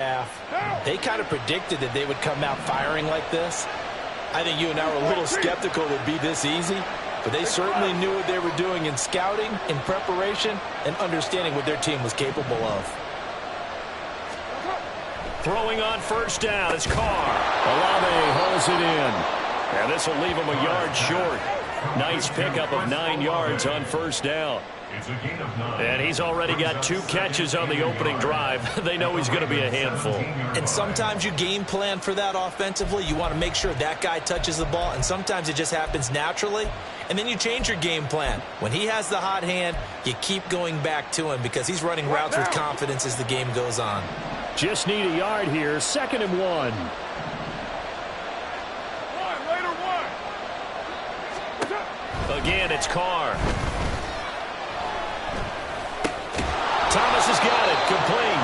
They kind of predicted that they would come out firing like this. I think you and I were a little skeptical it would be this easy, but they certainly knew what they were doing in scouting, in preparation, and understanding what their team was capable of. Throwing on first down is Carr. Olave holds it in. And this will leave him a yard short. Nice pickup of 9 yards on first down. And he's already got 2 catches on the opening drive. They know he's going to be a handful. And sometimes you game plan for that offensively. You want to make sure that guy touches the ball, and sometimes it just happens naturally. And then you change your game plan. When he has the hot hand, you keep going back to him because he's running routes with confidence as the game goes on. Just need a yard here. 2nd and 1. Again, it's Carr. Thomas has got it. Complete.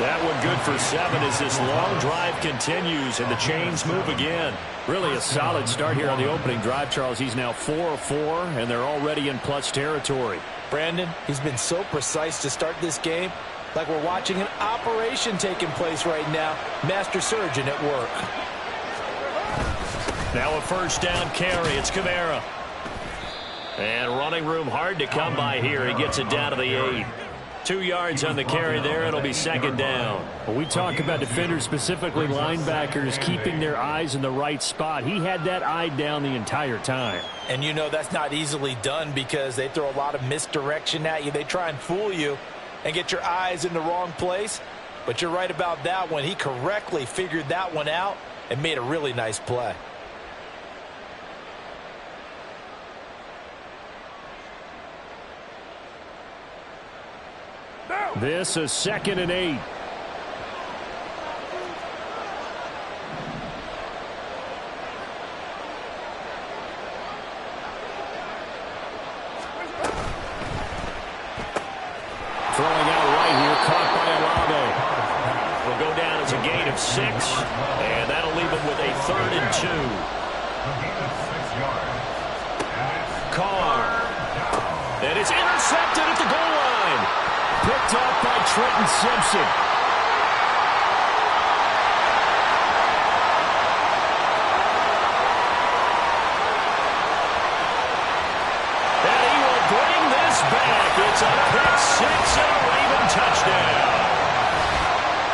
That one good for 7 as this long drive continues and the chains move again. Really a solid start here on the opening drive, Charles. He's now 4 of 4, and they're already in plus territory. Brandon, he's been so precise to start this game. Like we're watching an operation taking place right now. Master surgeon at work. Now a first down carry. It's Kamara. And running room hard to come by here. He gets it down to the 8. 2 yards on the carry there. It'll be 2nd down. Well, we talk about defenders, specifically linebackers, keeping their eyes in the right spot. He had that eye down the entire time. And you know that's not easily done because they throw a lot of misdirection at you. They try and fool you and get your eyes in the wrong place. But you're right about that one. He correctly figured that one out and made a really nice play. This is 2nd and 8. Throwing out right here, caught by Olave. Will go down as a gain of 6, and that'll leave him with a 3rd and 2. Carr. And it's intercepted at the goal line. Picked up by Trenton Simpson. And he will bring this back. It's a pick 6 and a Raven touchdown.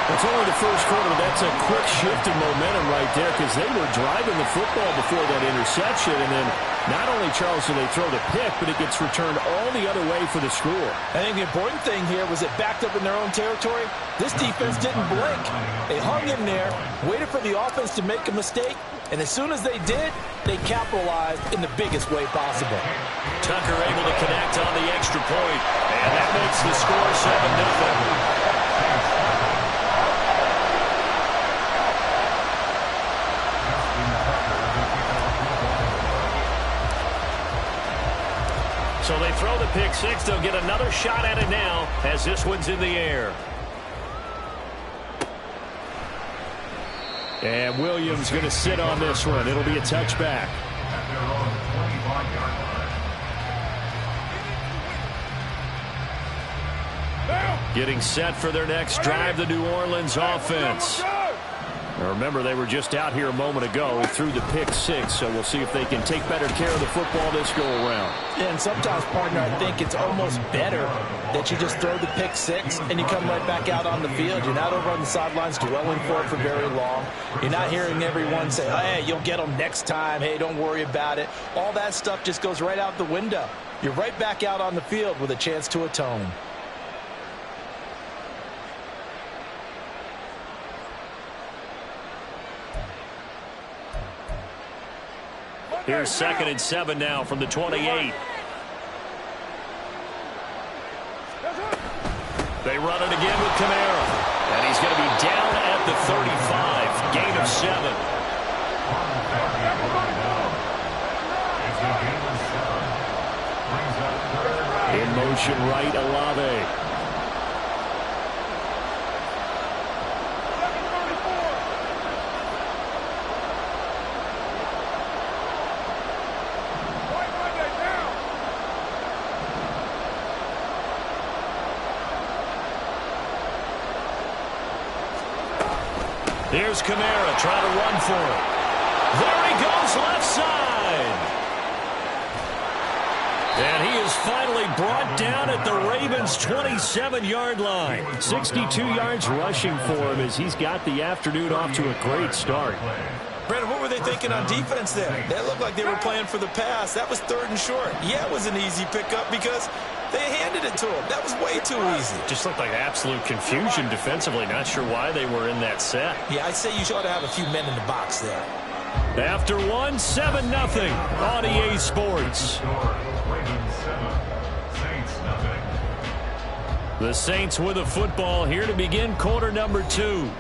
It's only the first quarter, but that's a quick shift in momentum right there because they were driving the football before that interception. And then not only, Charles, do they throw the pick, but it gets returned all the other way for the score. I think the important thing here was it backed up in their own territory. This defense didn't blink. They hung in there, waited for the offense to make a mistake, and as soon as they did, they capitalized in the biggest way possible. Tucker able to connect on the extra point, and that makes the score 7-0. So they throw the pick 6. They'll get another shot at it now as this one's in the air. And Williams going to sit on this one. It'll be a touchback. Getting set for their next drive, the New Orleans offense. Now remember, they were just out here a moment ago. He threw the pick 6, so we'll see if they can take better care of the football this go-around. Yeah, and sometimes, partner, I think it's almost better that you just throw the pick 6 and you come right back out on the field. You're not over on the sidelines dwelling for it for very long. You're not hearing everyone say, oh, hey, you'll get them next time. Hey, don't worry about it. All that stuff just goes right out the window. You're right back out on the field with a chance to atone. Here's 2nd and 7 now from the 28. They run it again with Kamara. And he's going to be down at the 35. Gain of 7. In motion right, Olave. Here's Kamara trying to run for it. There he goes, left side. And he is finally brought down at the Ravens' 27-yard line. 62 yards rushing for him as he's got the afternoon off to a great start. Brandon, what were they thinking on defense there? They looked like they were playing for the pass. That was 3rd and short. Yeah, it was an easy pickup because they handed it to him. That was way too easy. Just looked like absolute confusion defensively. Not sure why they were in that set. Yeah, I'd say you should have a few men in the box there. After one, 7-0 on EA Sports. The Saints with a football here to begin quarter number 2.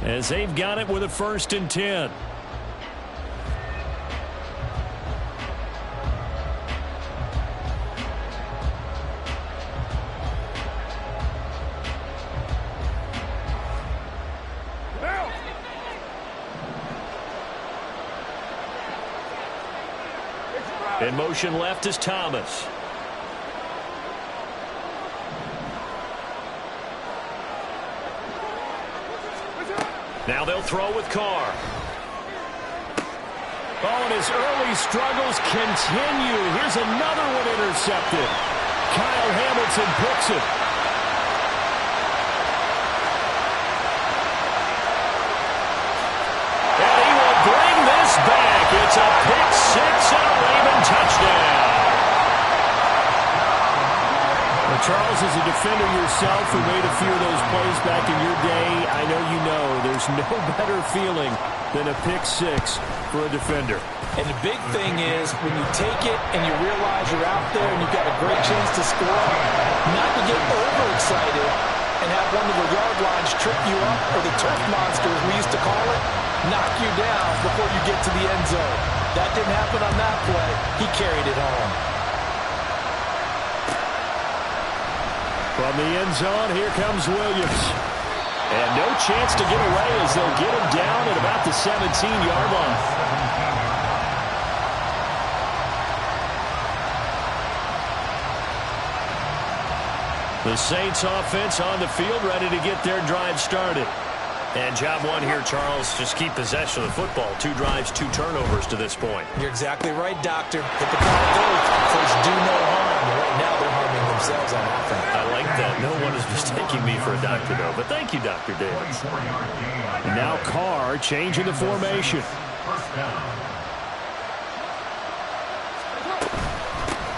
As they've got it with a 1st and 10. In motion left is Thomas. Now they'll throw with Carr. Oh, and his early struggles continue. Here's another one intercepted. Kyle Hamilton picks it. And he will bring this back. It's a pick six and a Raven touchdown. Well, Charles, as a defender yourself who made a few of those plays back in your day, I know you know there's no better feeling than a pick six for a defender. And the big thing is when you take it and you realize you're out there and you've got a great chance to score, not to get overexcited and have one of the yard lines trip you up, or the turf monster, as we used to call it, knock you down before you get to the end zone. That didn't happen on that play. He carried it home. From the end zone, here comes Williams. And no chance to get away as they'll get him down at about the 17-yard line. The Saints offense on the field, ready to get their drive started. And job one here, Charles, just keep possession of the football. 2 drives, 2 turnovers to this point. You're exactly right, Doctor. Hit the count first, do no harm. Right now they're harming themselves on offense. I like that. No one is mistaking me for a doctor, though. But thank you, Dr. Davis. And now Carr changing the formation.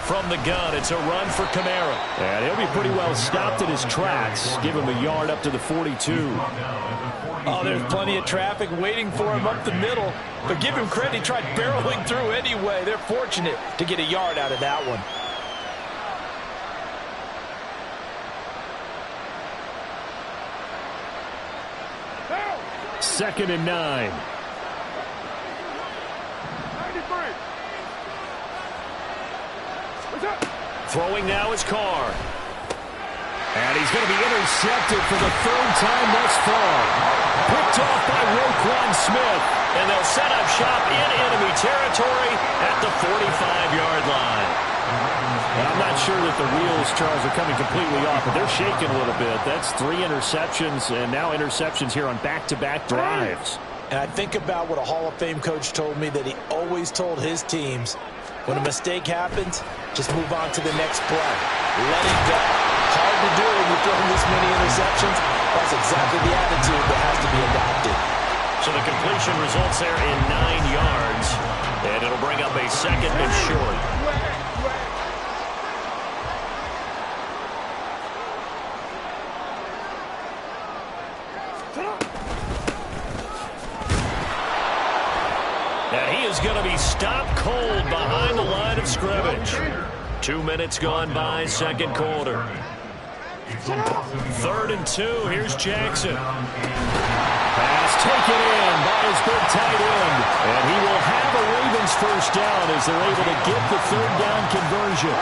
From the gun, it's a run for Kamara. And he'll be pretty well stopped in his tracks. Give him a yard up to the 42. Oh, there's plenty of traffic waiting for him up the middle. But give him credit, he tried barreling through anyway. They're fortunate to get a yard out of that one. Second and 9. Throwing now is Carr. And he's going to be intercepted for the 3rd time thus far. Picked off by Roquan Smith. And they'll set up shop in enemy territory at the 45-yard line. And I'm not sure that the wheels, Charles, are coming completely off, but they're shaking a little bit. That's 3 interceptions, and now interceptions here on back-to-back drives. And I think about what a Hall of Fame coach told me, that he always told his teams, when a mistake happens, just move on to the next play. Let it go. Hard to do when you're throwing this many interceptions. That's exactly the attitude that has to be adopted. So the completion results there in 9 yards, and it'll bring up a 2nd and short. And he is going to be stopped cold behind the line of scrimmage. 2 minutes gone by, 2nd quarter. 3rd and 2, here's Jackson. Pass taken in by his big tight end. And he will have a Ravens 1st down as they're able to get the 3rd down conversion.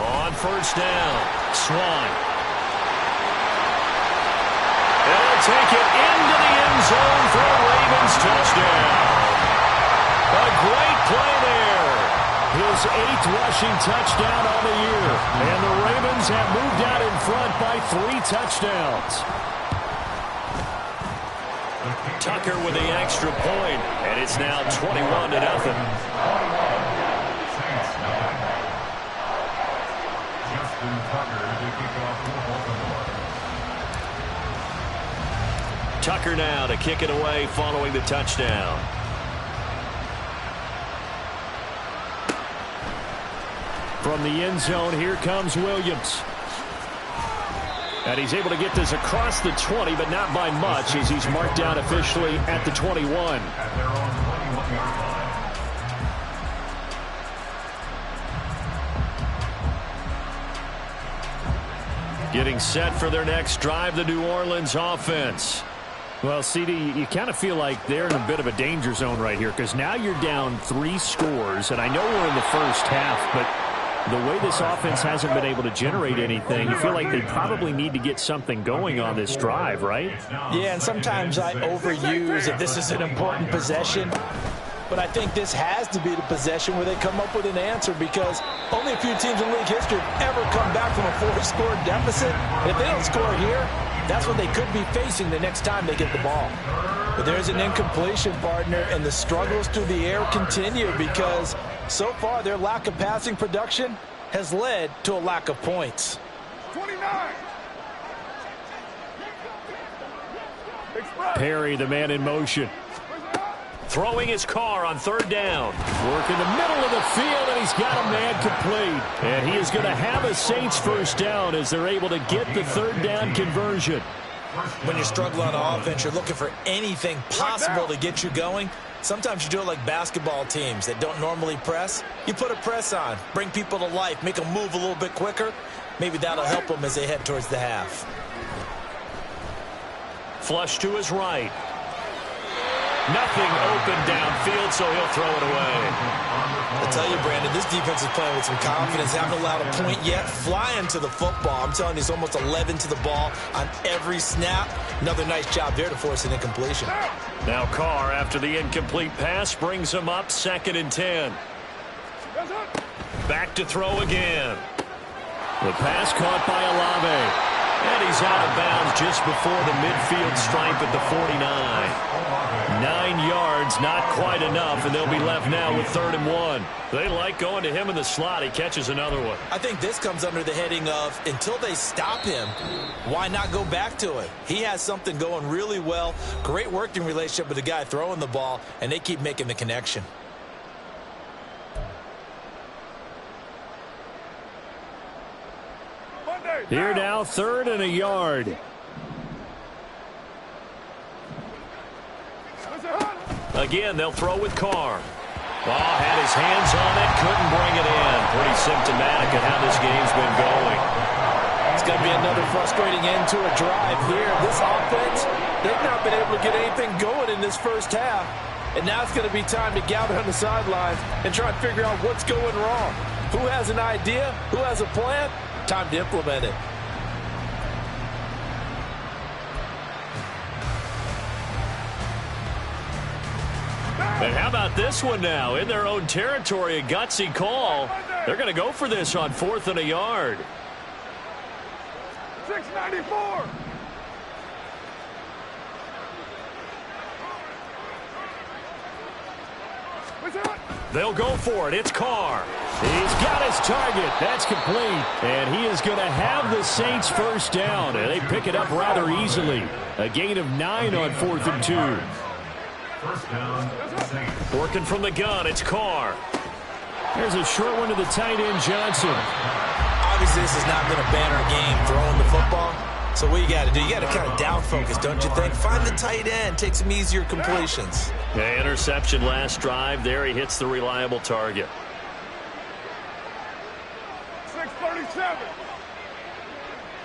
On 1st down, Swan. They'll take it into the end zone for a Ravens touchdown. A great play there. His 8th rushing touchdown on the year. And the Ravens Rams have moved out in front by 3 touchdowns. Tucker with the extra point, and it's now 21-0. Tucker now to kick it away following the touchdown. From the end zone, here comes Williams. And he's able to get this across the 20, but not by much, as he's marked down officially at the 21. Getting set for their next drive, the New Orleans offense. Well, CD, you kind of feel like they're in a bit of a danger zone right here, because now you're down 3 scores, and I know we're in the first half, but the way this offense hasn't been able to generate anything, you feel like they probably need to get something going on this drive, right? Yeah, and sometimes I overuse if this is an important possession. But I think this has to be the possession where they come up with an answer, because only a few teams in league history have ever come back from a 4-score deficit. And if they don't score here, that's what they could be facing the next time they get the ball. But there's an incompletion, partner, and the struggles through the air continue, because so far their lack of passing production has led to a lack of points. 29. Perry, the man in motion. Throwing his car on 3rd down. Work in the middle of the field, and he's got a man complete. And he is going to have a Saints first down as they're able to get the 3rd down conversion. When you struggle on offense, you're looking for anything possible to get you going. Sometimes you do it like basketball teams that don't normally press. You put a press on, bring people to life, make them move a little bit quicker. Maybe that'll help them as they head towards the half. Flush to his right. Nothing open downfield, so he'll throw it away. I tell you, Brandon, this defense is playing with some confidence. Haven't allowed a point yet. Flying to the football. I'm telling you, it's almost 11 to the ball on every snap. Another nice job there to force an incompletion. Now Carr, after the incomplete pass, brings him up 2nd and 10. Back to throw again. The pass caught by Olave. And he's out of bounds just before the midfield stripe at the 49. 9 yards, not quite enough, and they'll be left now with 3rd and 1. They like going to him in the slot. He catches another one. I think this comes under the heading of, until they stop him, why not go back to it? He has something going really well. Great working relationship with the guy throwing the ball, and they keep making the connection. Here now, 3rd and a yard. Again, they'll throw with Carr. Oh, had his hands on it, couldn't bring it in. Pretty symptomatic of how this game's been going. It's going to be another frustrating end to a drive here. This offense, they've not been able to get anything going in this first half. And now it's going to be time to gather on the sidelines and try and figure out what's going wrong. Who has an idea? Who has a plan? Time to implement it. And how about this one now? In their own territory, a gutsy call. They're going to go for this on 4th and a yard. 694. They'll go for it. It's Carr. He's got his target. That's complete. And he is going to have the Saints first down. And they pick it up rather easily. A gain of 9 on 4th and 2. Working from the gun, it's Carr. There's a short one to the tight end, Johnson. Obviously, this has not been a banner game throwing the football. So what you got to do, you got to kind of down focus, don't you think? Find the tight end, take some easier completions. Yeah, interception last drive. There he hits the reliable target. 637.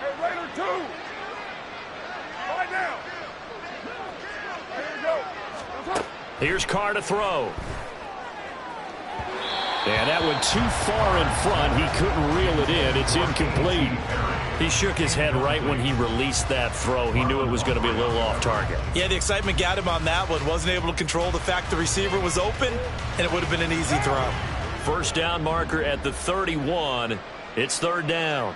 Hey, Raider 2. Right now. Here we go. Here's Carr to throw. And that went too far in front. He couldn't reel it in. It's incomplete. He shook his head right when he released that throw. He knew it was going to be a little off target. Yeah, the excitement got him on that one. Wasn't able to control the fact the receiver was open, and it would have been an easy throw. First down marker at the 31. It's 3rd down.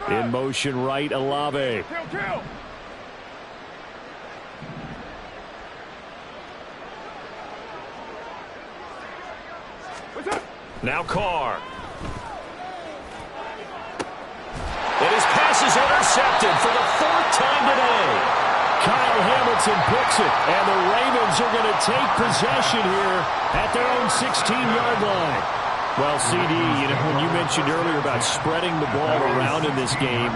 In motion right, Olave. Kill. Now Carr. And his pass is intercepted for the 4th time today. Kyle Hamilton picks it, and the Ravens are going to take possession here at their own 16-yard line. Well, CD, when you mentioned earlier about spreading the ball around in this game,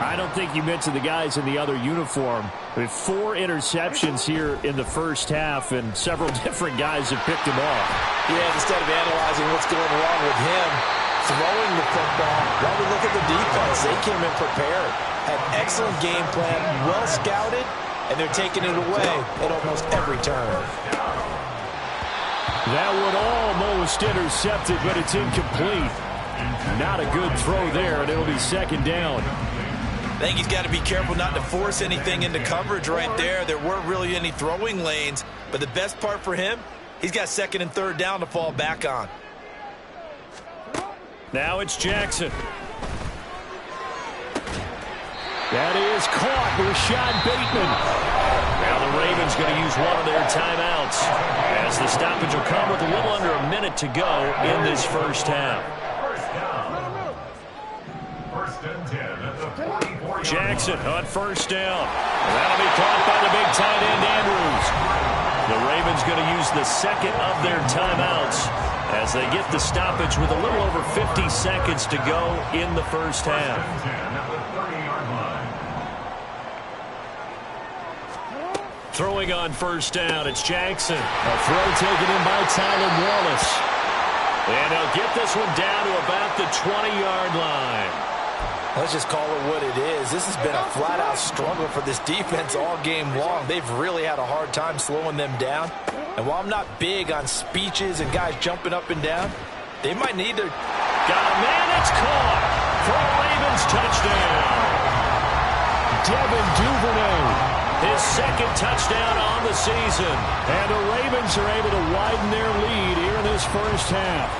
I don't think you mentioned the guys in the other uniform. With 4 interceptions here in the first half, and several different guys have picked them off. Yeah, instead of analyzing what's going wrong with him throwing the football, while we look at the defense, they came in prepared, had excellent game plan, well scouted, and they're taking it away at almost every turn. That one almost intercepted, but it's incomplete. Not a good throw there, and it'll be 2nd down. I think he's got to be careful not to force anything into coverage right there. There weren't really any throwing lanes, but the best part for him, he's got 2nd and 3rd down to fall back on. Now it's Jackson. That is caught. Rashad Bateman. Now the Ravens going to use one of their timeouts, as the stoppage will come with a little under a minute to go in this first half. Jackson on 1st down. That'll be caught by the big tight end, Andrews. The Ravens going to use the 2nd of their timeouts as they get the stoppage with a little over 50 seconds to go in the first half. Throwing on 1st down, it's Jackson. A throw taken in by Tylan Wallace. And they'll get this one down to about the 20-yard line. Let's just call it what it is. This has been a flat-out struggle for this defense all game long. They've really had a hard time slowing them down. And while I'm not big on speeches and guys jumping up and down, they might need to... Got a man, it's caught for a Ravens touchdown. Devin Duvernay. His 2nd touchdown on the season. And the Ravens are able to widen their lead here in this first half.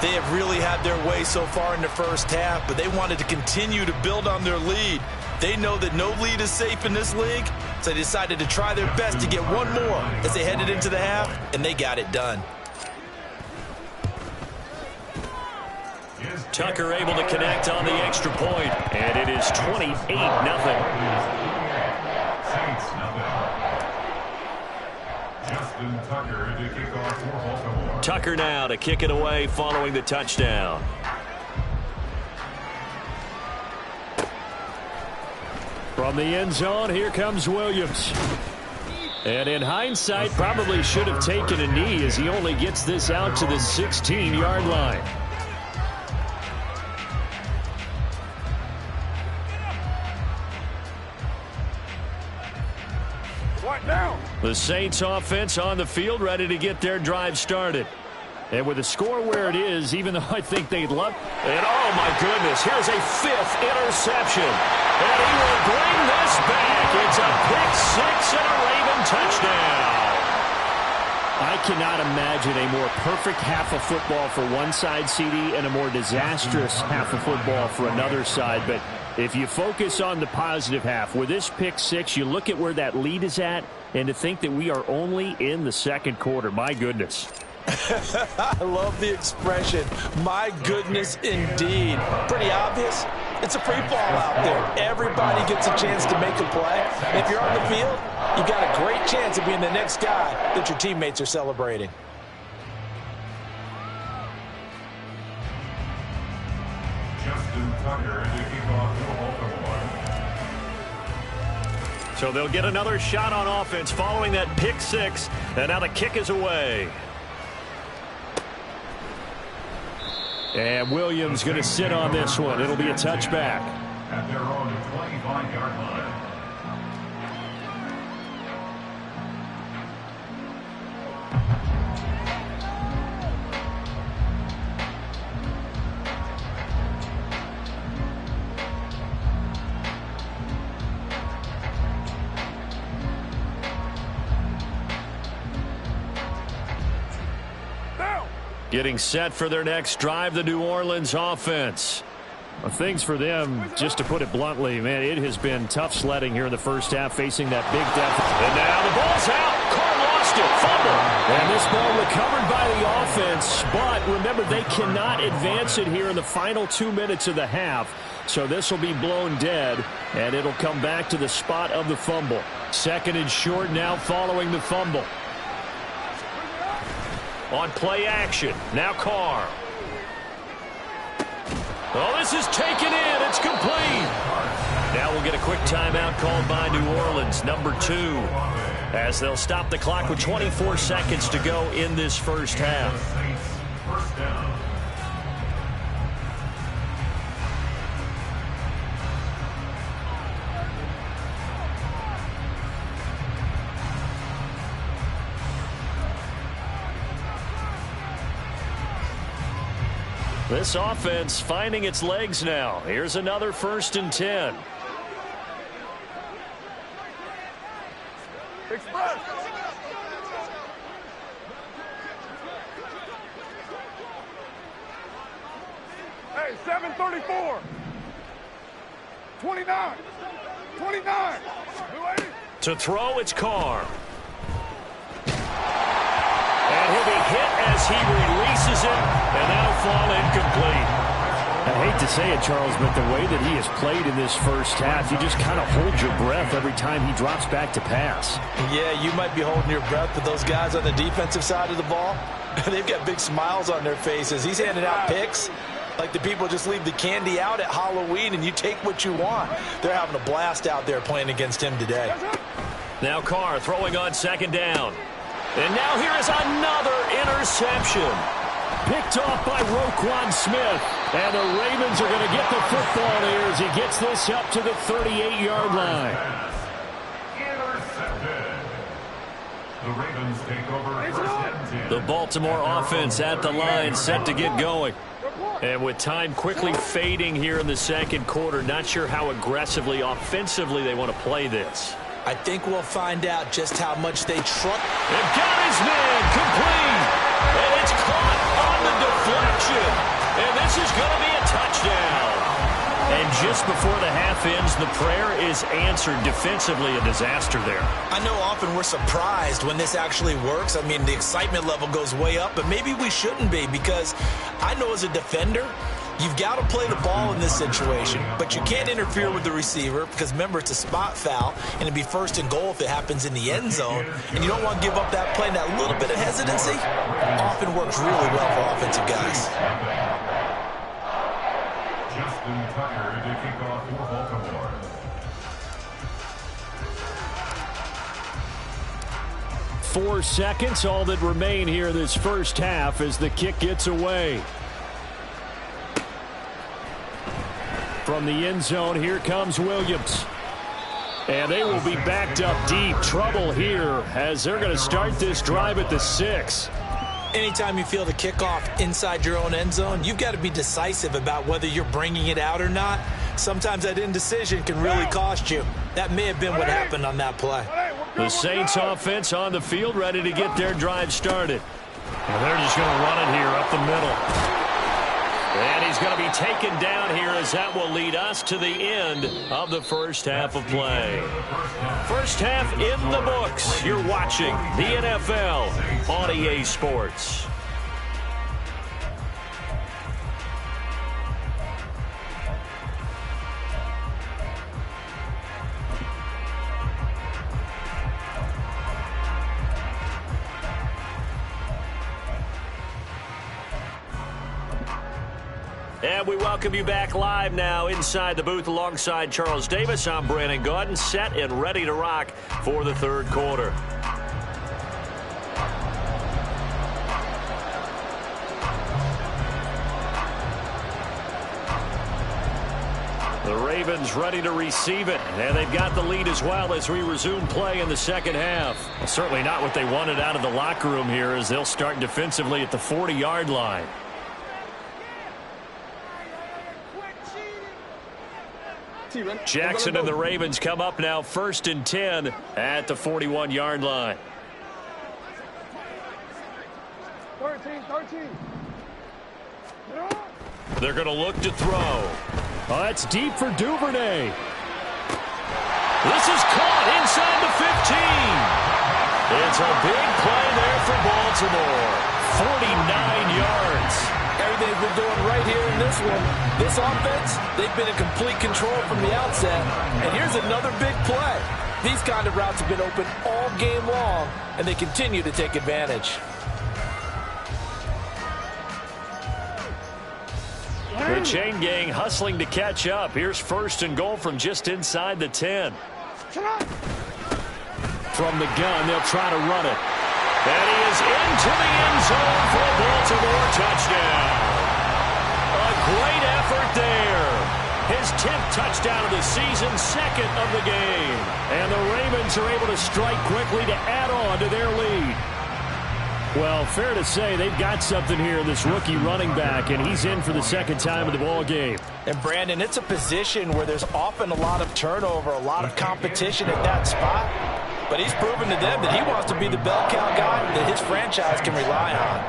They have really had their way so far in the first half, but they wanted to continue to build on their lead. They know that no lead is safe in this league, so they decided to try their best to get one more as they headed into the half, and they got it done. Tucker able to connect on the extra point, and it is 28-0. Tucker now to kick it away following the touchdown. From the end zone, here comes Williams. And in hindsight, probably should have taken a knee as he only gets this out to the 16-yard line. The Saints offense on the field, ready to get their drive started. And with the score where it is, even though I think they'd love... And oh my goodness, here's a 5th interception. And he will bring this back. It's a pick 6 and a Raven touchdown. I cannot imagine a more perfect half of football for one side, CD, and a more disastrous half of football for another side. But if you focus on the positive half, with this pick 6, you look at where that lead is at, and to think that we are only in the 2nd quarter, my goodness. I love the expression, my goodness indeed. Pretty obvious. It's a free fall out there. Everybody gets a chance to make a play. If you're on the field, you've got a great chance of being the next guy that your teammates are celebrating. So they'll get another shot on offense following that pick 6, and now the kick is away. And Williams going to sit on this one. It'll be a touchback. At their own 25-yard line. Getting set for their next drive, the New Orleans offense. Well, things for them, just to put it bluntly, man, it has been tough sledding here in the first half, facing that big deficit. And now the ball's out. Carr lost it. Fumble. And this ball recovered by the offense, but remember, they cannot advance it here in the final 2 minutes of the half. So this will be blown dead, and it'll come back to the spot of the fumble. Second and short now following the fumble. On play action. Now Carr. Oh, this is taken in. It's complete. Now we'll get a quick timeout called by New Orleans, number 2, as they'll stop the clock with 24 seconds to go in this first half. First down. This offense finding its legs now. Here's another 1st and 10. Express. Hey, 7:34. 29. 29. To throw, it's Carr. And he'll be hit as he releases it, and that'll fall incomplete. I hate to say it, Charles, but the way that he has played in this first half, you just kind of hold your breath every time he drops back to pass. Yeah, you might be holding your breath, but those guys on the defensive side of the ball, they've got big smiles on their faces. He's handing out picks like the people just leave the candy out at Halloween and you take what you want. They're having a blast out there playing against him today. Now Carr throwing on 2nd down. And now here is another interception. Picked off by Roquan Smith. And the Ravens are going to get the football here as he gets this up to the 38-yard line. Intercepted. The Ravens take over first and 10. The Baltimore offense at the line, set to get going. And with time quickly fading here in the second quarter, not sure how aggressively, offensively they want to play this. I think we'll find out just how much they trust. They've got his man complete. And it's caught on the deflection. And this is going to be a touchdown. And just before the half ends, the prayer is answered. Defensively, a disaster there. I know often we're surprised when this actually works. I mean, the excitement level goes way up, but maybe we shouldn't be, because I know as a defender, you've got to play the ball in this situation, but you can't interfere with the receiver because, remember, it's a spot foul, and it'd be 1st and goal if it happens in the end zone, and you don't want to give up that play. And that little bit of hesitancy often works really well for offensive guys. Justin Tucker to kick off for Baltimore. Four seconds, all that remain here this first half as the kick gets away. From the end zone, here comes Williams. And they will be backed up deep. Trouble here as they're going to start this drive at the 6. Anytime you feel the kickoff inside your own end zone, you've got to be decisive about whether you're bringing it out or not. Sometimes that indecision can really cost you. That may have been what happened on that play. The Saints offense on the field, ready to get their drive started. And they're just going to run it here up the middle. And he's going to be taken down here as that will lead us to the end of the first half of play. First half in the books. You're watching the NFL on EA Sports. And we welcome you back live now inside the booth alongside Charles Davis. I'm Brandon Gaudin, set and ready to rock for the third quarter. The Ravens ready to receive it, and they've got the lead as well as we resume play in the second half. Well, certainly not what they wanted out of the locker room here as they'll start defensively at the 40-yard line. Jackson and the Ravens come up now 1st and 10 at the 41-yard line. 13. They're going to look to throw. Oh, that's deep for Duvernay. This is caught inside the 15. It's a big play there for Baltimore. 49 yards. Everything they've been doing right here in this one. This offense, they've been in complete control from the outset. And here's another big play. These kind of routes have been open all game long, and they continue to take advantage. The chain gang hustling to catch up. Here's 1st and goal from just inside the 10. From the gun, they'll try to run it. And he is into the end zone for a Baltimore touchdown. A great effort there. His 10th touchdown of the season, 2nd of the game. And the Ravens are able to strike quickly to add on to their lead. Well, fair to say they've got something here in this rookie running back, and he's in for the 2nd time of the ball game. And, Brandon, it's a position where there's often a lot of turnover, a lot of competition at that spot. But he's proven to them that he wants to be the bell cow guy that his franchise can rely on.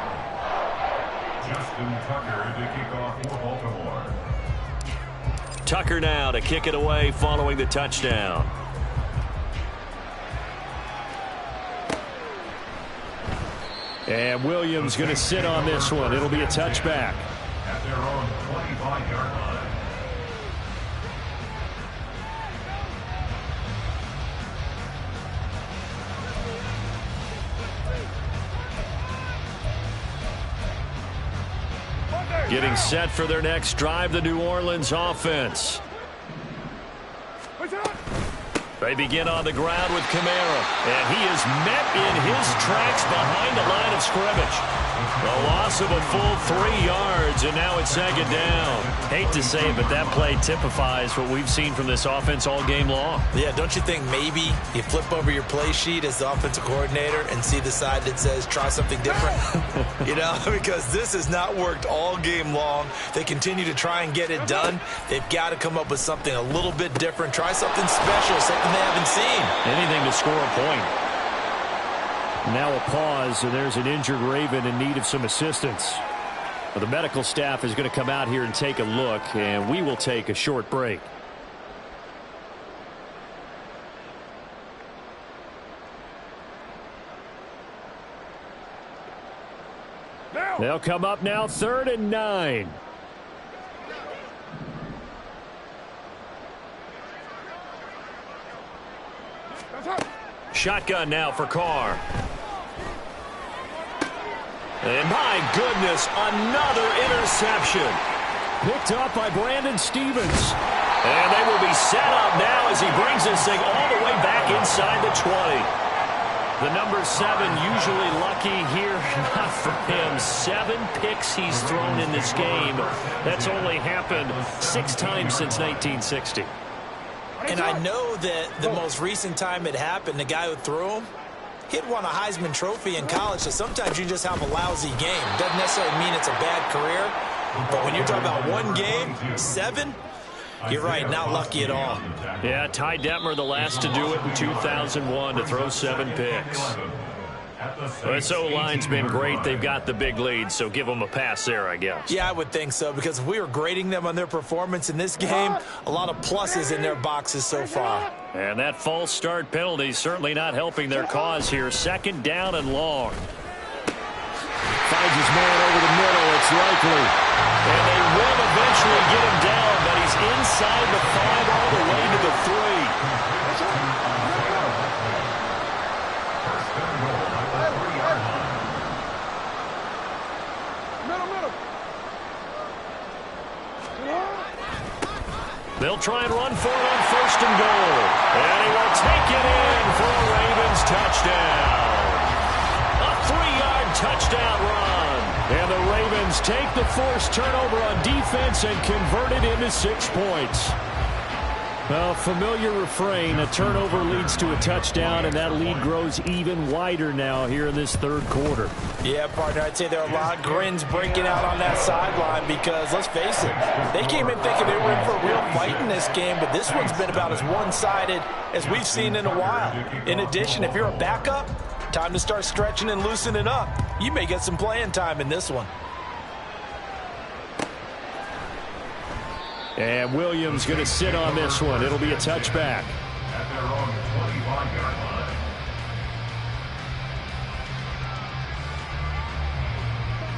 Justin Tucker to kick off for Baltimore. Tucker now to kick it away following the touchdown. And Williams going to sit on this one. It'll be a touchback. At their own 25-yard line. Getting set for their next drive, the New Orleans offense. They begin on the ground with Kamara, and he is met in his tracks behind the line of scrimmage. A loss of a full 3 yards, and now it's 2nd down. Hate to say it, but that play typifies what we've seen from this offense all game long. Yeah, don't you think maybe you flip over your play sheet as the offensive coordinator and see the side that says try something different? You know, because this has not worked all game long. They continue to try and get it done. They've got to come up with something a little bit different. Try something special, something they haven't seen. Anything to score a point. Now a pause, and there's an injured Raven in need of some assistance. Well, the medical staff is going to come out here and take a look, and we will take a short break. They'll come up now, 3rd and 9. Shotgun now for Carr. And my goodness, another interception. Picked up by Brandon Stevens. And they will be set up now as he brings this thing all the way back inside the 20. The number 7 usually lucky here, not for him. 7 picks he's thrown in this game. That's only happened 6 times since 1960. And I know that the most recent time it happened, the guy who threw him, he'd won a Heisman Trophy in college, so sometimes you just have a lousy game. Doesn't necessarily mean it's a bad career, but when you're talking about one game, 7, you're right, not lucky at all. Yeah, Ty Detmer, the last to do it in 2001, to throw 7 picks. This O-line's been great. They've got the big lead, so give them a pass there, I guess. Yeah, I would think so, because if we were grading them on their performance in this game, a lot of pluses in their boxes so far. And that false start penalty is certainly not helping their cause here. 2nd down and long. Finds his man over the middle. It's likely. And they will eventually get him down, but he's inside the 5 all the way to the 3. They'll try and run for it on 1st and goal. And he will take it in for a Ravens touchdown. A 3-yard touchdown run. And the Ravens take the forced turnover on defense and convert it into 6 points. Well, familiar refrain. A turnover leads to a touchdown, and that lead grows even wider now here in this 3rd quarter. Yeah, partner, I'd say there are a lot of grins breaking out on that sideline because, let's face it, they came in thinking they were in for a real fight in this game, but this one's been about as one-sided as we've seen in a while. In addition, if you're a backup, time to start stretching and loosening up. You may get some playing time in this one. And Williams going to sit on this one. It'll be a touchback. At their own 25-yard line.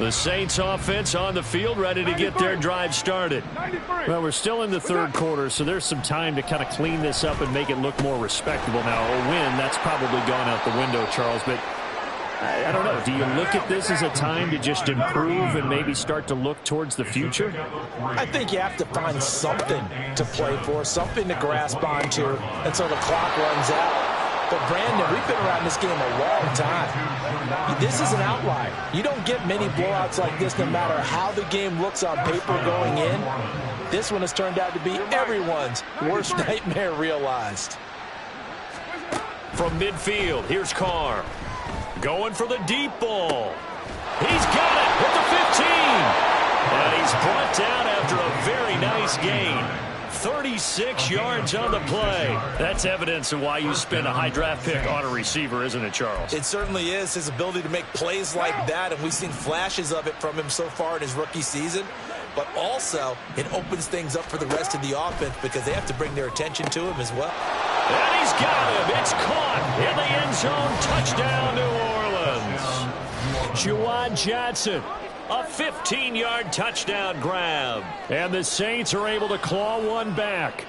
The Saints offense on the field, ready to get their drive started. 93. Well, we're still in the third quarter, so there's some time to kind of clean this up and make it look more respectable. Now, a win, that's probably gone out the window, Charles, but I don't know. Do you look at this as a time to just improve and maybe start to look towards the future? I think you have to find something to play for, something to grasp onto until the clock runs out. But, Brandon, we've been around this game a long time. This is an outlier. You don't get many blowouts like this no matter how the game looks on paper going in. This one has turned out to be everyone's worst nightmare realized. From midfield, here's Carr. Going for the deep ball. He's got it at the 15. And he's brought down after a very nice gain. 36 yards on the play. That's evidence of why you spend a high draft pick on a receiver, isn't it, Charles? It certainly is. His ability to make plays like that, and we've seen flashes of it from him so far in his rookie season. But also, it opens things up for the rest of the offense because they have to bring their attention to him as well. And he's got him. It's caught in the end zone. Touchdown, New Orleans. Juwan Johnson. A 15-yard touchdown grab. And the Saints are able to claw one back.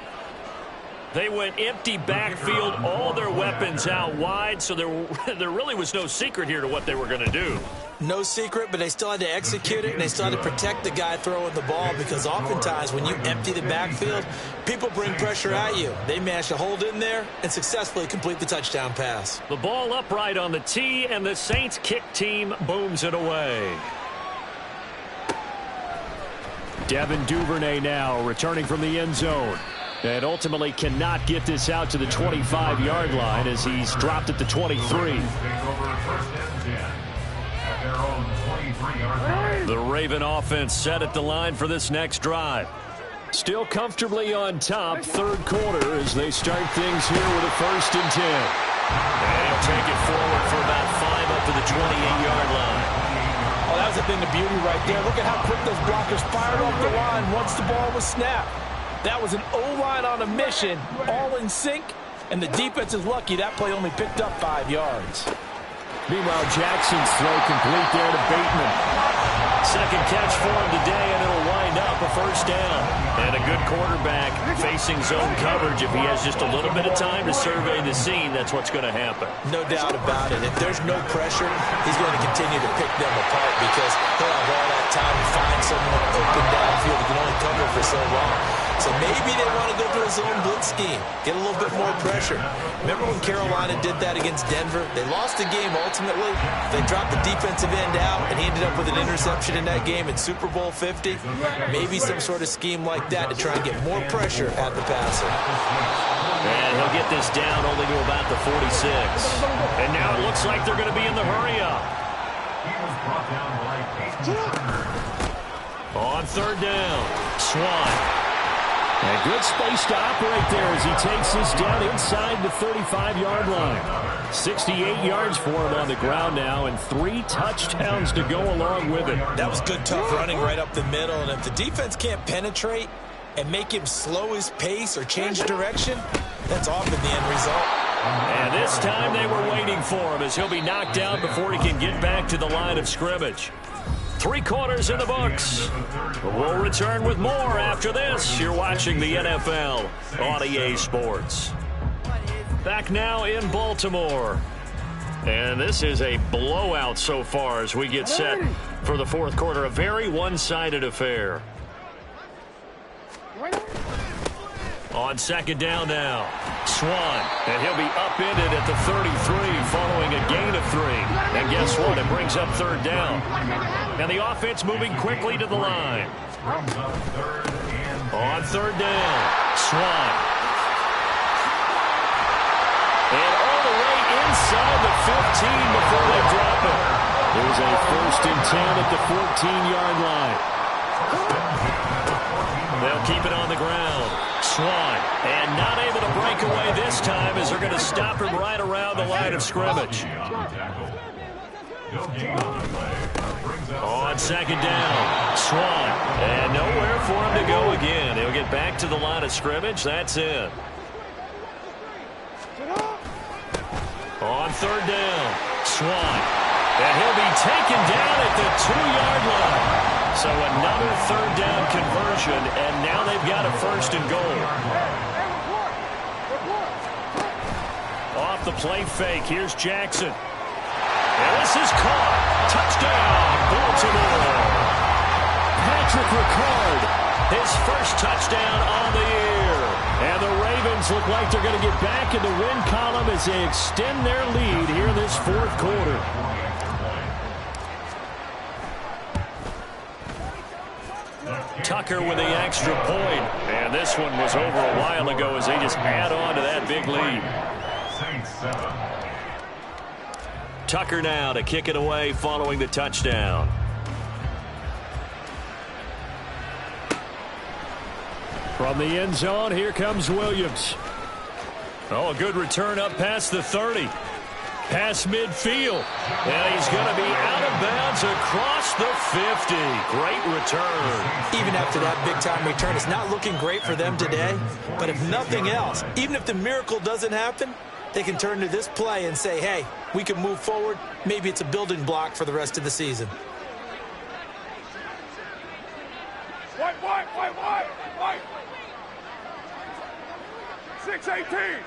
They went empty backfield, all their weapons out wide, so there really was no secret here to what they were going to do. No secret, but they still had to execute it, and they still had to protect the guy throwing the ball because oftentimes when you empty the backfield, people bring pressure at you. They managed to hold in there and successfully complete the touchdown pass. The ball upright on the tee, and the Saints kick team booms it away. Devin Duvernay now returning from the end zone. And ultimately cannot get this out to the 25-yard line as he's dropped at the 23. The Raven offense set at the line for this next drive. Still comfortably on top, third quarter as they start things here with a 1st and 10. And he'll take it forward for about 5 up to the 28-yard line. Oh, that was a thing of beauty right there. Look at how quick those blockers fired off the line once the ball was snapped. That was an O-line on a mission, all in sync, and the defense is lucky that play only picked up 5 yards. Meanwhile, Jackson's throw complete there to Bateman. Second catch for him today, and it'll wind up a 1st down. And a good quarterback facing zone coverage. If he has just a little bit of time to survey the scene, that's what's going to happen. No doubt about it. If there's no pressure, he's going to continue to pick them apart because he'll have all that time to find someone open downfield he can only cover for so long. So maybe they want to go to a zone blitz scheme, get a little bit more pressure. Remember when Carolina did that against Denver? They lost the game ultimately. They dropped the defensive end out, and he ended up with an interception in that game in Super Bowl 50. Maybe some sort of scheme like that to try and get more pressure at the passer. And he'll get this down only to about the 46. And now it looks like they're going to be in the hurry-up. On 3rd down, Swan. And good space to operate there as he takes this down inside the 35-yard line. 68 yards for him on the ground now, and 3 touchdowns to go along with it. That was good, tough running right up the middle, and if the defense can't penetrate and make him slow his pace or change direction, that's often the end result. And this time they were waiting for him as he'll be knocked down before he can get back to the line of scrimmage. 3 quarters in the books. We'll return with more after this. You're watching the NFL on EA Sports. Back now in Baltimore. And this is a blowout so far as we get set for the 4th quarter. A very one-sided affair. On 2nd down now, Swan, and he'll be upended at the 33 following a gain of 3. And guess what? It brings up 3rd down. And the offense moving quickly to the line. On 3rd down, Swan. And all the way inside the 15 before they drop it. There's a 1st and 10 at the 14-yard line. They'll keep it on the ground. Swan, and not able to break away this time as they're going to stop him right around the line of scrimmage. On 2nd down, Swan, and nowhere for him to go again. He'll get back to the line of scrimmage. That's in. On third down, Swan. And he'll be taken down at the 2-yard line. So another third down conversion, and now they've got a first and goal. Off the play fake, here's Jackson. And this is caught. Touchdown, Baltimore. Patrick Ricard, his first touchdown on the year. And the Ravens look like they're going to get back in the win column as they extend their lead here in this fourth quarter. Tucker with the extra point. And this one was over a while ago as they just add on to that big lead. Tucker now to kick it away following the touchdown. From the end zone, here comes Williams. Oh, a good return up past the 30. Past midfield. And he's going to be out of bounds across the 50. Great return. Even after that big-time return, it's not looking great for them today. But if nothing else, even if the miracle doesn't happen, they can turn to this play and say, hey, we can move forward. Maybe it's a building block for the rest of the season. White. 6-18.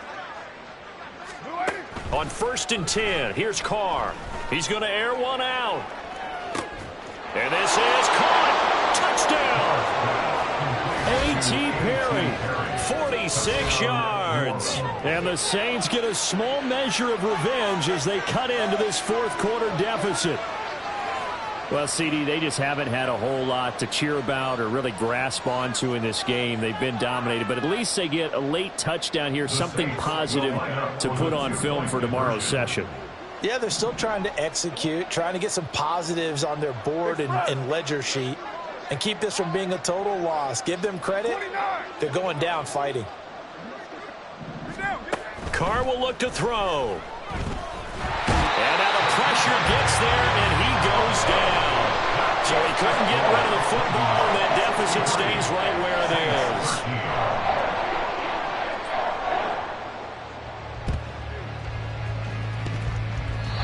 On 1st and 10, here's Carr. He's going to air one out. And this is caught. Touchdown. A.T. Perry, 46 yards. And the Saints get a small measure of revenge as they cut into this fourth quarter deficit. Well, CD, they just haven't had a whole lot to cheer about or really grasp onto in this game. They've been dominated, but at least they get a late touchdown here, something positive to put on film for tomorrow's session. Yeah, they're still trying to execute, trying to get some positives on their board and ledger sheet and keep this from being a total loss. Give them credit. They're going down fighting. Carr will look to throw. And now the pressure gets there, and he goes down. So he couldn't get rid of the football, and that deficit stays right where it is.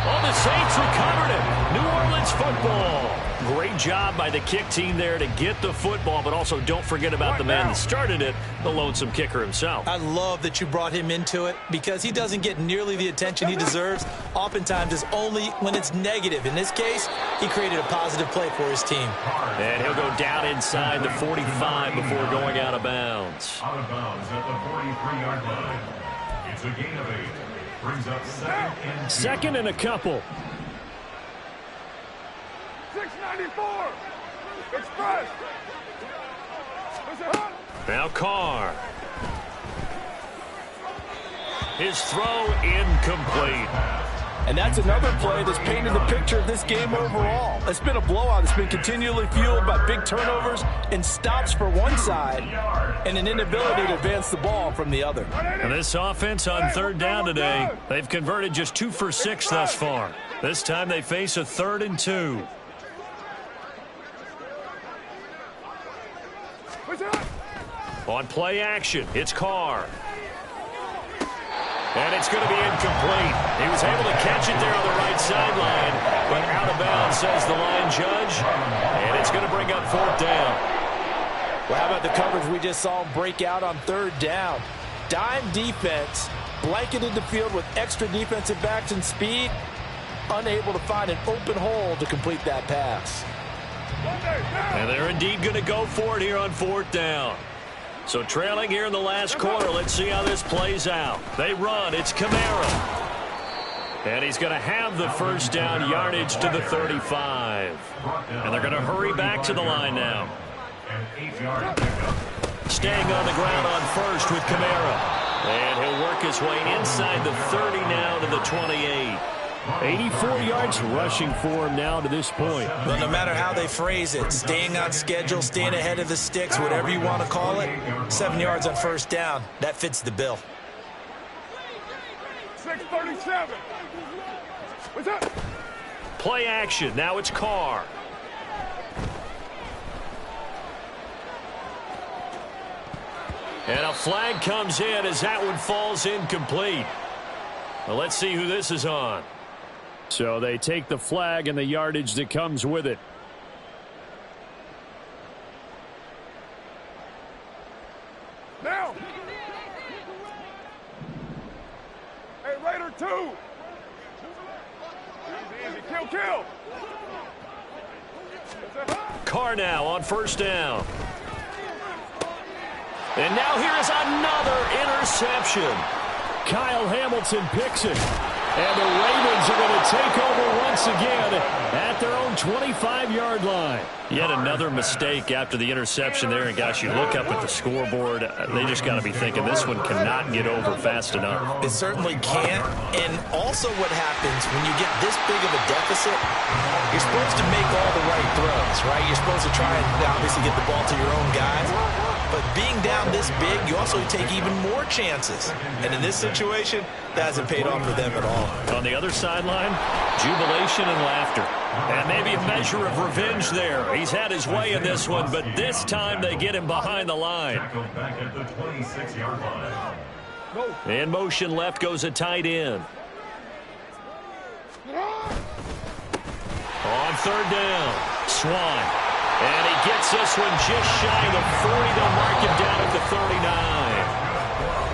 Oh, the Saints recovered it. New Orleans football. Great job by the kick team there to get the football, but also don't forget about the man that started it, the lonesome kicker himself. I love that you brought him into it because he doesn't get nearly the attention he deserves. Oftentimes it's only when it's negative. In this case, he created a positive play for his team. And he'll go down inside the 45 before going out of bounds. Out of bounds at the 43-yard line. It's a gain of 8. Brings up second and a couple. 694. Express. Now Carr. His throw incomplete. And that's another play that's painted the picture of this game overall. It's been a blowout. It's been continually fueled by big turnovers and stops for one side and an inability to advance the ball from the other. And this offense on third down today, they've converted just 2 for 6 thus far. This time they face a 3rd and 2. On play action, it's Carr. And it's going to be incomplete. He was able to catch it there on the right sideline, but out of bounds, says the line judge. And it's going to bring up 4th down. Well, how about the coverage we just saw him break out on 3rd down? Dime defense, blanketed the field with extra defensive backs and speed, unable to find an open hole to complete that pass. And they're indeed going to go for it here on 4th down. So trailing here in the last quarter, let's see how this plays out. They run, it's Kamara. And he's going to have the first down, yardage to the 35. And they're going to hurry back to the line now. Staying on the ground on first with Kamara. And he'll work his way inside the 30 now to the 28. 84 yards rushing for him now to this point. Well, no matter how they phrase it, staying on schedule, staying ahead of the sticks, whatever you want to call it, 7 yards on first down, that fits the bill. 637. What's up? Play action. Now it's Carr. And a flag comes in as that one falls incomplete. Well, let's see who this is on. So they take the flag and the yardage that comes with it. Now. Hey, Raider 2. Easy, kill. Carr now on first down. And now here is another interception. Kyle Hamilton picks it. And the Ravens are going to take over once again at their own 25-yard line. Yet another mistake after the interception there. And, gosh, you look up at the scoreboard, they just got to be thinking this one cannot get over fast enough. It certainly can't. And also what happens when you get this big of a deficit, you're supposed to make all the right throws, right? You're supposed to try and obviously get the ball to your own guys. But being down this big, you also take even more chances. And in this situation, that hasn't paid off for them at all. On the other sideline, jubilation and laughter. And maybe a measure of revenge there. He's had his way in this one, but this time they get him behind the line. Back at the 26-yard line. In motion left goes a tight end. On third down, Swan. And he gets this one just shy of the 40. They'll mark him down at the 39.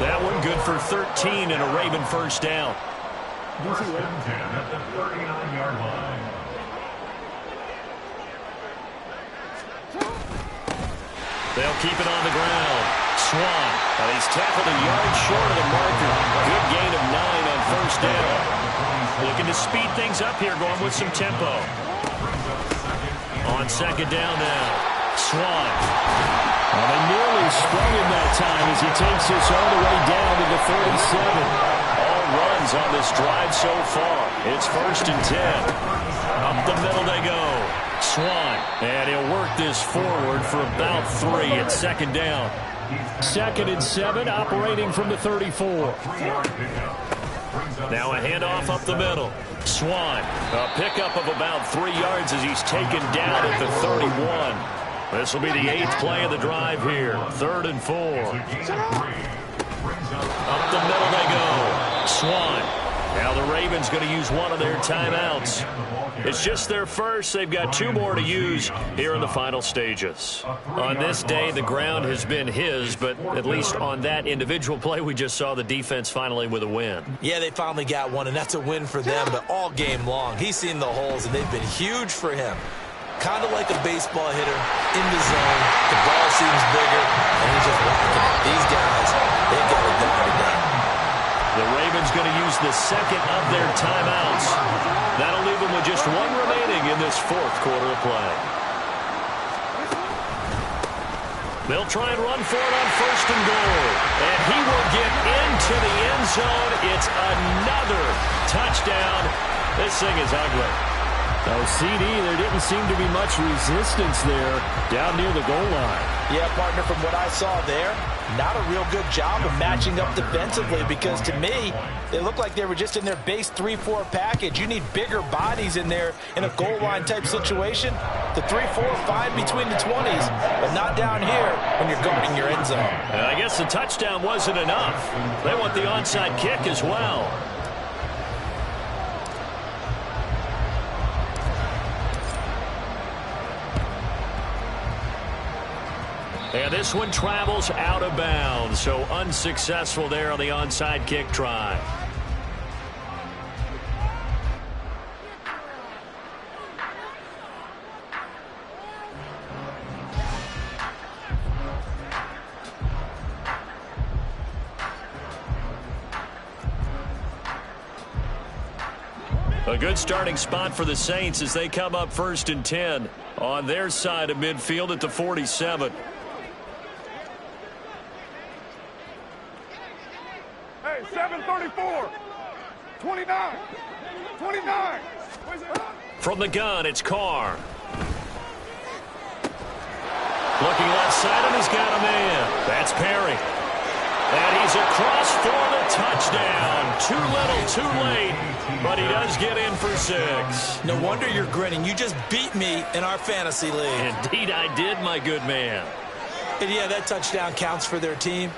That one good for 13 and a Raven first down. First and 10 at the 39-yard line. They'll keep it on the ground. Swan. And he's tackled a yard short of the marker. Good gain of 9 on first down. Looking to speed things up here, going with some tempo. On second down now, Swan. And they nearly sprung him that time as he takes this all the way down to the 37. All runs on this drive so far. It's first and 10. Up the middle they go. Swan. And he'll work this forward for about 3 at second down. Second and 7, operating from the 34. Now a handoff up the middle. Swan, a pickup of about 3 yards as he's taken down at the 31. This will be the 8th play of the drive here. 3rd and 4. Up the middle they go. Swan. Now the Ravens going to use one of their timeouts. It's just their first. They've got 2 more to use here in the final stages. On this day, the ground has been his, but at least on that individual play, we just saw the defense finally with a win. Yeah, they finally got one, and that's a win for them, but all game long, he's seen the holes, and they've been huge for him. Kind of like a baseball hitter in the zone. The ball seems bigger, and he's just whacking it. These guys, they got it done today. The Ravens going to use the second of their timeouts. That'll leave them with just 1 remaining in this 4th quarter of play. They'll try and run for it on first and goal. And he will get into the end zone. It's another touchdown. This thing is ugly. Oh, CD, there didn't seem to be much resistance there down near the goal line. Yeah, partner, from what I saw there, not a real good job of matching up defensively because to me, they look like they were just in their base 3-4 package. You need bigger bodies in there in a goal line type situation. The 3-4 fine between the 20s, but not down here when you're guarding your end zone. I guess the touchdown wasn't enough. They want the onside kick as well. And this one travels out of bounds, so unsuccessful there on the onside kick try. A good starting spot for the Saints as they come up first and 10 on their side of midfield at the 47. Hey, 7:34. 29. 29. From the gun, it's Carr. Looking left side, and he's got a man. That's Perry. And he's across for the touchdown. Too little, too late. But he does get in for 6. No wonder you're grinning. You just beat me in our fantasy league. Indeed I did, my good man. And yeah, that touchdown counts for their team.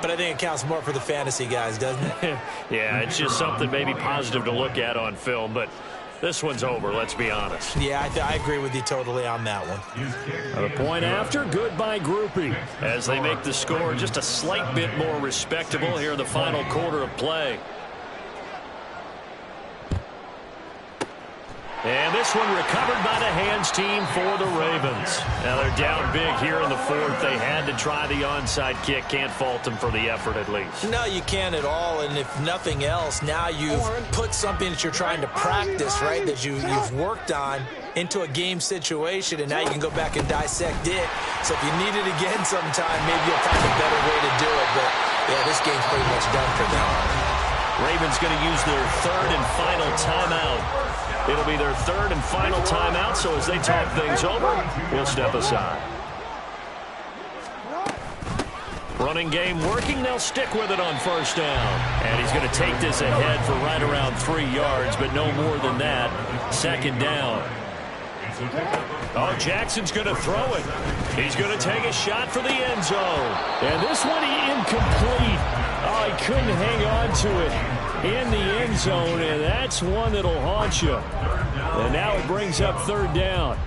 But I think it counts more for the fantasy guys, doesn't it? Yeah, it's just something maybe positive to look at on film, but this one's over, let's be honest. Yeah, I agree with you totally on that one. A point after, good by Groupie. As they make the score just a slight bit more respectable here in the final quarter of play. And this one recovered by the hands team for the Ravens. Now they're down big here in the fourth. They had to try the onside kick. Can't fault them for the effort at least. No, you can't at all. And if nothing else, now you've put something that you're trying to practice, right, that you've worked on into a game situation, and now you can go back and dissect it. So if you need it again sometime, maybe you'll find a better way to do it. But, yeah, this game's pretty much done for them. Ravens going to use their third and final timeout. It'll be their third and final timeout, so as they talk things over, we'll step aside. Running game working. They'll stick with it on first down. And he's going to take this ahead for right around 3 yards, but no more than that. Second down. Oh, Jackson's going to throw it. He's going to take a shot for the end zone. And this one incomplete. Oh, he couldn't hang on to it in the end zone, and that's one that'll haunt you. And now it brings up third down.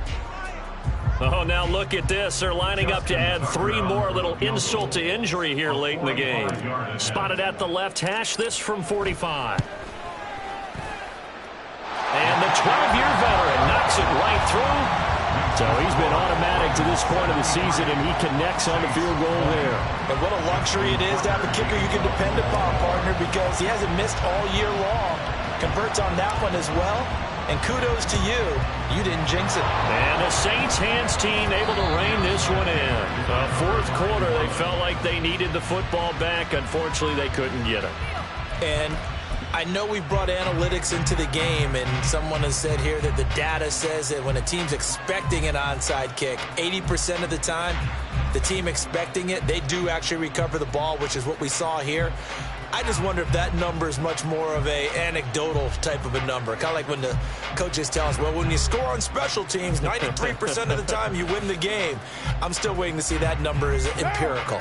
Oh, now look at this. They're lining up to add 3 more. Little insult to injury here late in the game. Spotted at the left hash, this from 45. And the 12-year veteran knocks it right through. So he's been automatic to this point of the season, and he connects on the field goal there. And what a luxury it is to have a kicker you can depend upon, partner, because he hasn't missed all year long. Converts on that one as well. And kudos to you. You didn't jinx it. And the Saints hands team able to rein this one in. Fourth quarter, they felt like they needed the football back. Unfortunately, they couldn't get it. And I know we brought analytics into the game, and someone has said here that the data says that when a team's expecting an onside kick, 80% of the time, the team expecting it, they do actually recover the ball, which is what we saw here. I just wonder if that number is much more of a anecdotal type of a number. Kind of like when the coaches tell us, well, when you score on special teams, 93% of the time you win the game. I'm still waiting to see that number is empirical.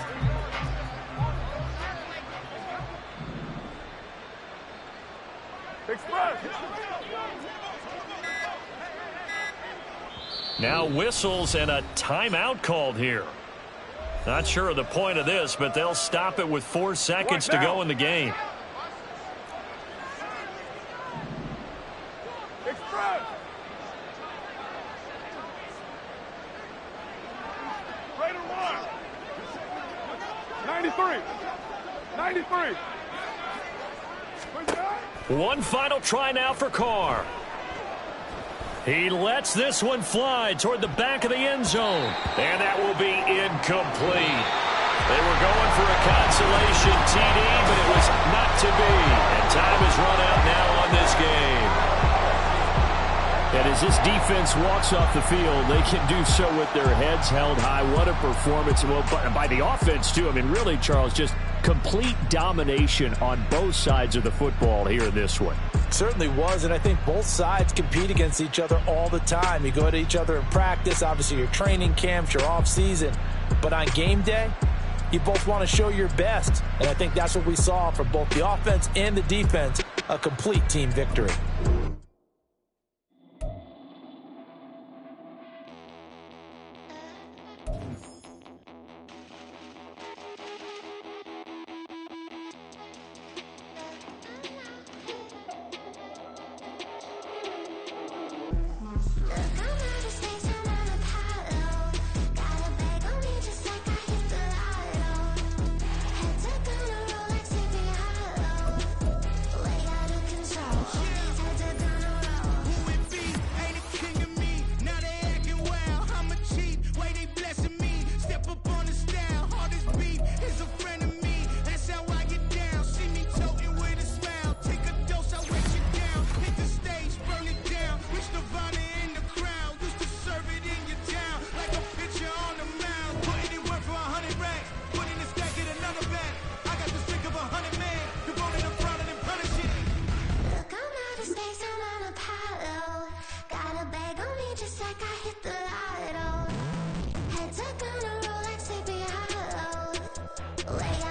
Now whistles and a timeout called here. Not sure of the point of this, but they'll stop it with 4 seconds to go in the game. Express. Raider 1. 93. 93. One final try now for Carr. He lets this one fly toward the back of the end zone. And that will be incomplete. They were going for a consolation TD, but it was not to be. And time has run out now on this game. And as this defense walks off the field, they can do so with their heads held high. What a performance. Well, by the offense, too. I mean, really, Charles, just complete domination on both sides of the football here in this one. Certainly was, and I think both sides compete against each other all the time. You go to each other in practice, obviously your training camps, your off season, but on game day, you both want to show your best, and I think that's what we saw from both the offense and the defense, a complete team victory. Lay